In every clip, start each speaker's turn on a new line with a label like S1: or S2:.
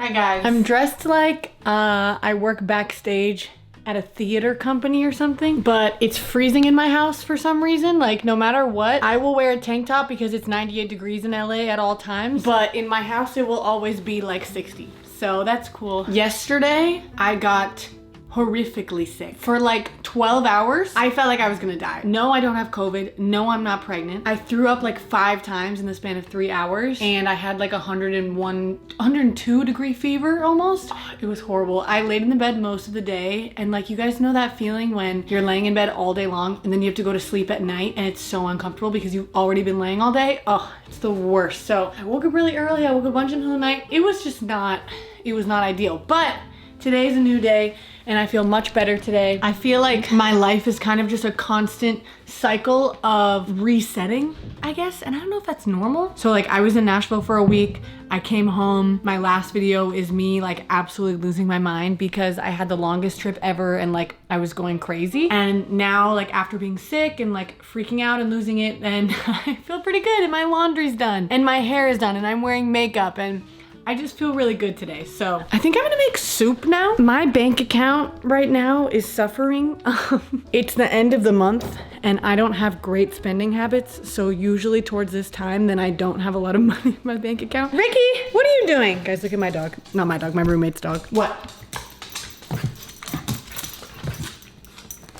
S1: Hi guys. I'm dressed like I work backstage at a theater company or something, but it's freezing in my house for some reason. Like no matter what, I will wear a tank top because it's 98 degrees in LA at all times, but in my house it will always be like 60. So that's cool. Yesterday, I got horrifically sick. For like 12 hours, I felt like I was gonna die. No, I don't have COVID. No, I'm not pregnant. I threw up like 5 times in the span of 3 hours, and I had like 102 degree fever almost. It was horrible. I laid in the bed most of the day, and like you guys know that feeling when you're laying in bed all day long and then you have to go to sleep at night and it's so uncomfortable because you've already been laying all day. Oh, it's the worst. So I woke up really early. I woke up a bunch into the night. It was not ideal, but today's a new day and I feel much better today. I feel like my life is kind of just a constant cycle of resetting, I guess. And I don't know if that's normal. So like I was in Nashville for a week. I came home. My last video is me like absolutely losing my mind because I had the longest trip ever and like I was going crazy. And now like after being sick and like freaking out and losing it, and I feel pretty good and my laundry's done and my hair is done and I'm wearing makeup and I just feel really good today. So I think I'm gonna make soup now. My bank account right now is suffering. It's the end of the month and I don't have great spending habits. So usually towards this time, then I don't have a lot of money in my bank account. Ricky, what are you doing? Guys, look at my dog. Not my dog, my roommate's dog. What?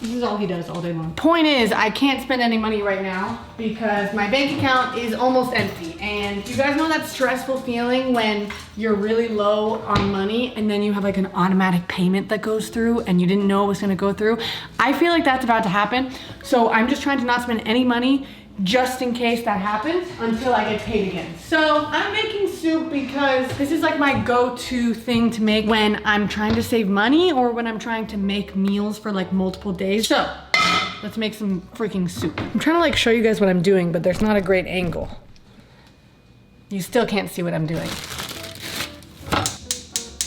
S1: This is all he does all day long. Point is, I can't spend any money right now because my bank account is almost empty. And you guys know that stressful feeling when you're really low on money and then you have like an automatic payment that goes through and you didn't know it was gonna go through? I feel like that's about to happen. So I'm just trying to not spend any money just in case that happens until I get paid again. So I'm making soup because this is like my go-to thing to make when I'm trying to save money or when I'm trying to make meals for like multiple days. So let's make some freaking soup. I'm trying to like show you guys what I'm doing, but there's not a great angle. You still can't see what I'm doing.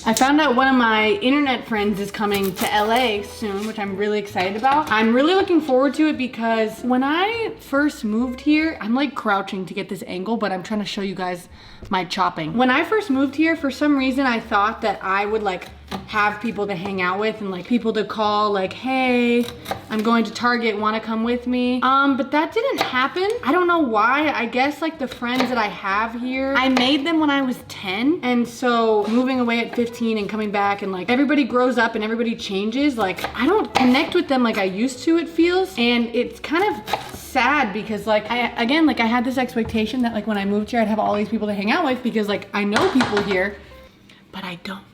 S1: I found out one of my internet friends is coming to LA soon, which I'm really excited about. I'm really looking forward to it because when I first moved here, I'm like crouching to get this angle, but I'm trying to show you guys my chopping. When I first moved here, for some reason, I thought that I would like have people to hang out with and like people to call like, hey, I'm going to Target, wanna come with me? But that didn't happen. I don't know why. I guess like the friends that I have here, I made them when I was 10. And so moving away at 15 and coming back and like everybody grows up and everybody changes. Like I don't connect with them like I used to, it feels. And it's kind of sad because like I had this expectation that like when I moved here, I'd have all these people to hang out with because like I know people here, but I don't.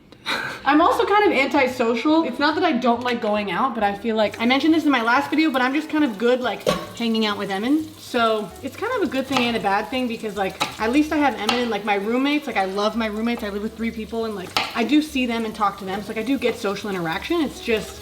S1: I'm also kind of antisocial. It's not that I don't like going out, but I feel like I mentioned this in my last video, but I'm just kind of good like hanging out with Emin. So it's kind of a good thing and a bad thing because like at least I have Emin and like my roommates. Like I love my roommates. I live with 3 people and like I do see them and talk to them. So like I do get social interaction. It's just,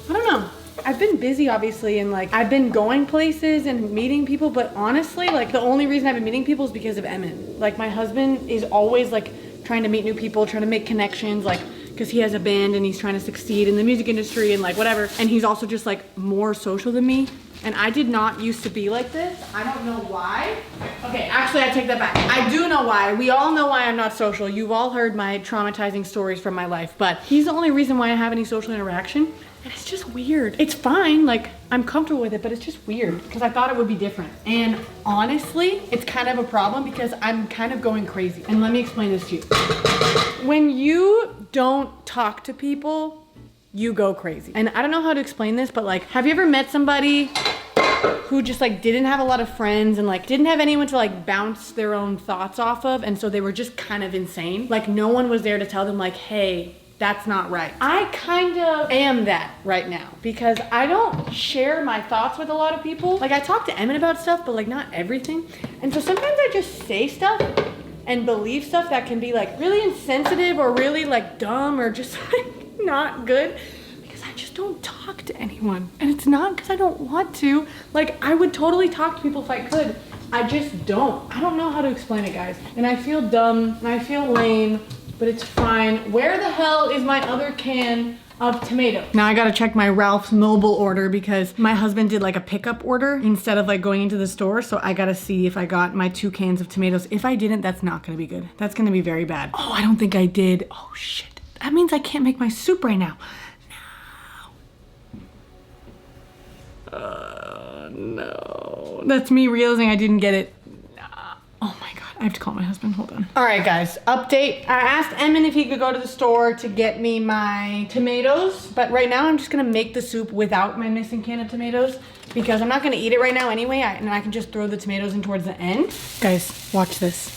S1: I don't know. I've been busy obviously and like I've been going places and meeting people, but honestly like the only reason I've been meeting people is because of Emin. Like my husband is always like trying to meet new people, trying to make connections, like because he has a band and he's trying to succeed in the music industry and like whatever. And he's also just like more social than me. And I did not used to be like this. I don't know why. Okay, actually I take that back. I do know why. We all know why I'm not social. You've all heard my traumatizing stories from my life, but he's the only reason why I have any social interaction. And it's just weird. It's fine, like I'm comfortable with it, but it's just weird because I thought it would be different. And honestly, it's kind of a problem because I'm kind of going crazy. And let me explain this to you. When you don't talk to people, you go crazy. And I don't know how to explain this, but like, have you ever met somebody who just like didn't have a lot of friends and like didn't have anyone to like bounce their own thoughts off of, and so they were just kind of insane? Like no one was there to tell them like, hey, that's not right. I kind of am that right now because I don't share my thoughts with a lot of people. Like I talk to Emin about stuff, but like not everything. And so sometimes I just say stuff and believe stuff that can be like really insensitive or really like dumb or just like not good because I just don't talk to anyone. And it's not because I don't want to. Like I would totally talk to people if I could. I just don't. I don't know how to explain it, guys. And I feel dumb and I feel lame. but it's fine. Where the hell is my other can of tomatoes? Now I gotta check my Ralph's mobile order because my husband did like a pickup order instead of like going into the store. So I gotta see if I got my 2 cans of tomatoes. If I didn't, that's not gonna be good. That's gonna be very bad. Oh, I don't think I did. Oh shit. That means I can't make my soup right now. No. That's me realizing I didn't get it. Oh my God, I have to call my husband, hold on. All right guys, update. I asked Emin if he could go to the store to get me my tomatoes, but right now I'm just gonna make the soup without my missing can of tomatoes because I'm not gonna eat it right now anyway, and I can just throw the tomatoes in towards the end. Guys, watch this.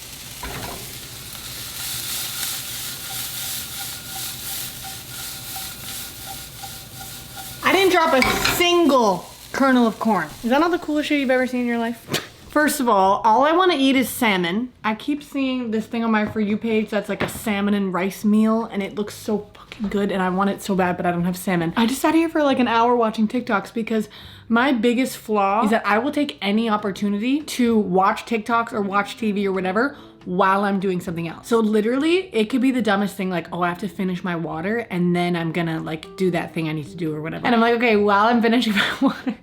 S1: I didn't drop a single kernel of corn. Is that not the coolest shit you've ever seen in your life? First of all I want to eat is salmon. I keep seeing this thing on my For You page that's like a salmon and rice meal, and it looks so fucking good, and I want it so bad, but I don't have salmon. I just sat here for like an hour watching TikToks because my biggest flaw is that I will take any opportunity to watch TikToks or watch TV or whatever while I'm doing something else. So literally, it could be the dumbest thing, like, oh, I have to finish my water, and then I'm gonna like do that thing I need to do or whatever. And I'm like, okay, while I'm finishing my water,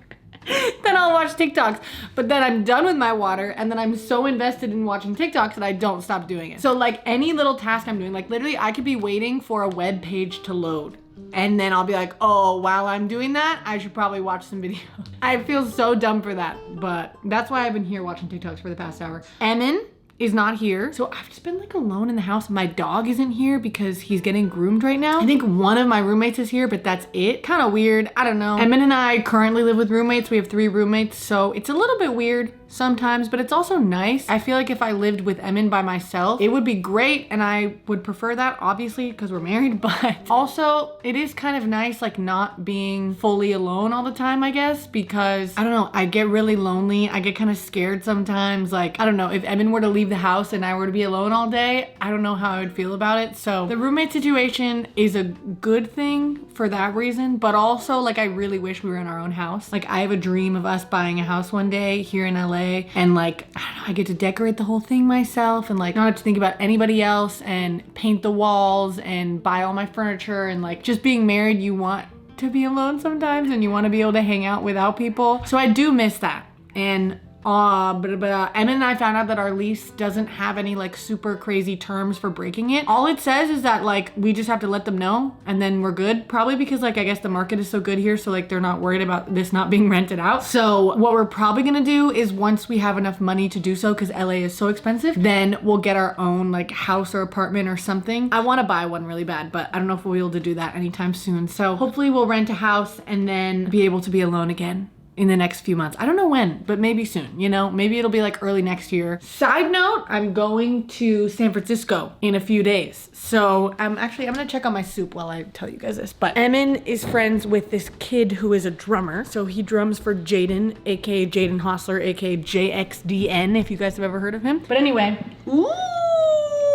S1: then I'll watch TikToks. But then I'm done with my water, and then I'm so invested in watching TikToks that I don't stop doing it. So like any little task I'm doing, like literally I could be waiting for a web page to load, and then I'll be like, oh, while I'm doing that, I should probably watch some videos. I feel so dumb for that, but that's why I've been here watching TikToks for the past hour. Emin is not here, so I've just been like alone in the house. My dog isn't here because he's getting groomed right now. I think one of my roommates is here, but that's it. Kind of weird, I don't know. Emin and I currently live with roommates. We have 3 roommates, so it's a little bit weird sometimes, but it's also nice. I feel like if I lived with Emin by myself, it would be great, and I would prefer that, obviously, because we're married, but also it is kind of nice, like not being fully alone all the time, I guess, because I don't know, I get really lonely. I get kind of scared sometimes. Like, I don't know, if Emin were to leave the house and I were to be alone all day, I don't know how I would feel about it. So the roommate situation is a good thing for that reason, but also like I really wish we were in our own house. Like I have a dream of us buying a house one day here in LA, and like, I don't know, I get to decorate the whole thing myself and like not have to think about anybody else and paint the walls and buy all my furniture. And like just being married, you want to be alone sometimes and you want to be able to hang out without people. So I do miss that. And Emin and I found out that our lease doesn't have any like super crazy terms for breaking it. All it says is that like we just have to let them know and then we're good. Probably because like I guess the market is so good here, so like they're not worried about this not being rented out. So what we're probably gonna do is once we have enough money to do so, because LA is so expensive, then we'll get our own like house or apartment or something. I want to buy one really bad, but I don't know if we'll be able to do that anytime soon. So hopefully we'll rent a house and then be able to be alone again in the next few months. I don't know when, but maybe soon, you know? Maybe it'll be like early next year. Side note, I'm going to San Francisco in a few days. So I'm gonna check on my soup while I tell you guys this. But Emin is friends with this kid who is a drummer. So he drums for Jaden, aka Jaden Hostler, aka JXDN, if you guys have ever heard of him. But anyway, ooh,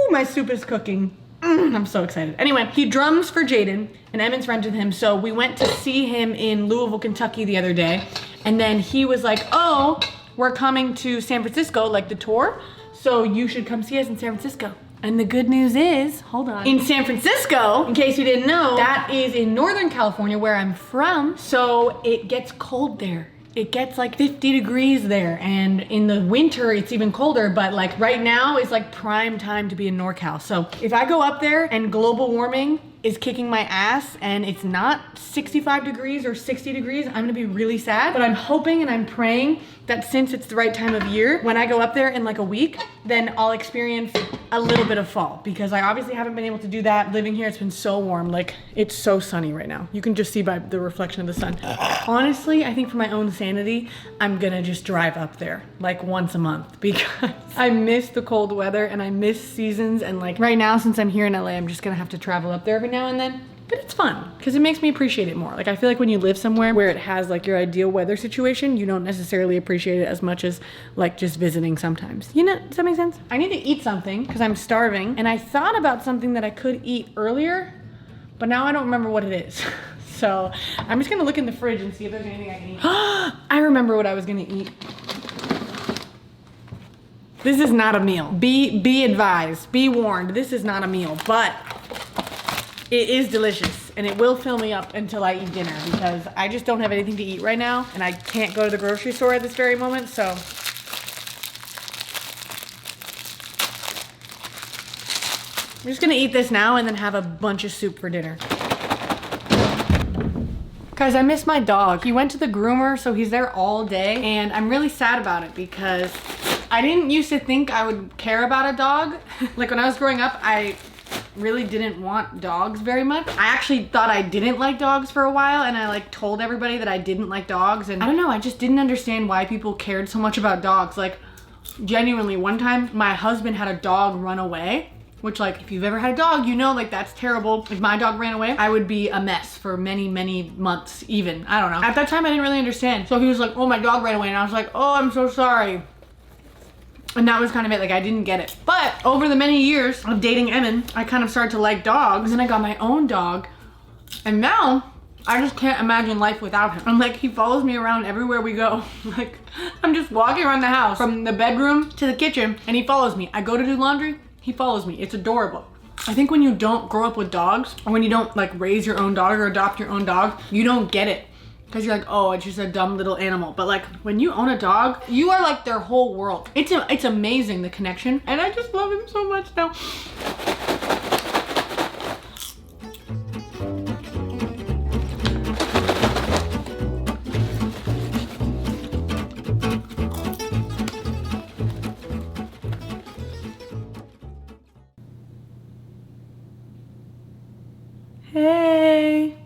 S1: my soup is cooking. I'm so excited. Anyway, he drums for Jaden, and Emin's friends with him. So we went to see him in Louisville, Kentucky the other day. And then he was like, oh, we're coming to San Francisco, like the tour. So you should come see us in San Francisco. And the good news is, hold on. In San Francisco, in case you didn't know, that is in Northern California where I'm from. So it gets cold there. It gets like 50 degrees there, and in the winter it's even colder, but like right now is like prime time to be in NorCal. So if I go up there and global warming is kicking my ass and it's not 65 degrees or 60 degrees, I'm gonna be really sad. But I'm hoping and I'm praying that since it's the right time of year, when I go up there in like a week, then I'll experience a little bit of fall, because I obviously haven't been able to do that. Living here, it's been so warm. Like it's so sunny right now. You can just see by the reflection of the sun. Honestly, I think for my own sanity, I'm gonna just drive up there like once a month, because I miss the cold weather and I miss seasons. And like right now, since I'm here in LA, I'm just gonna have to travel up there every now and then. But it's fun because it makes me appreciate it more. Like I feel like when you live somewhere where it has like your ideal weather situation, you don't necessarily appreciate it as much as like just visiting sometimes. You know, does that make sense? I need to eat something because I'm starving, and I thought about something that I could eat earlier, but now I don't remember what it is. So I'm just gonna look in the fridge and see if there's anything I can eat. I remember what I was gonna eat. This is not a meal. Be advised, be warned, this is not a meal, but it is delicious and it will fill me up until I eat dinner because I just don't have anything to eat right now and I can't go to the grocery store at this very moment, so. I'm just gonna eat this now and then have a bunch of soup for dinner. Guys, I miss my dog. He went to the groomer, so he's there all day and I'm really sad about it because I didn't used to think I would care about a dog. Like when I was growing up, I really didn't want dogs very much. I actually thought I didn't like dogs for a while and I like told everybody that I didn't like dogs and I don't know, I just didn't understand why people cared so much about dogs. Like genuinely, one time my husband had a dog run away, which like if you've ever had a dog, you know like that's terrible. If my dog ran away, I would be a mess for many, many months even. I don't know. At that time, I didn't really understand. So he was like, oh, my dog ran away. And I was like, oh, I'm so sorry. And that was kind of it, like I didn't get it. But over the many years of dating Emin, I kind of started to like dogs and I got my own dog. And now I just can't imagine life without him. I'm like, he follows me around everywhere we go. Like I'm just walking around the house from the bedroom to the kitchen and he follows me. I go to do laundry, he follows me. It's adorable. I think when you don't grow up with dogs or when you don't like raise your own dog or adopt your own dog, you don't get it. Because you're like, oh, it's just a dumb little animal. But like when you own a dog, you are like their whole world. It's amazing, the connection. And I just love him so much now. Hey.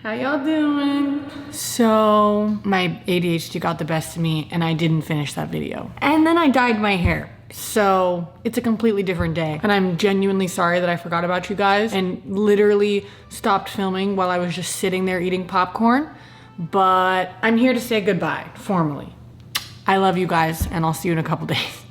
S1: How y'all doing? So my ADHD got the best of me and I didn't finish that video. And then I dyed my hair. So it's a completely different day. And I'm genuinely sorry that I forgot about you guys and literally stopped filming while I was just sitting there eating popcorn. But I'm here to say goodbye, formally. I love you guys and I'll see you in a couple days.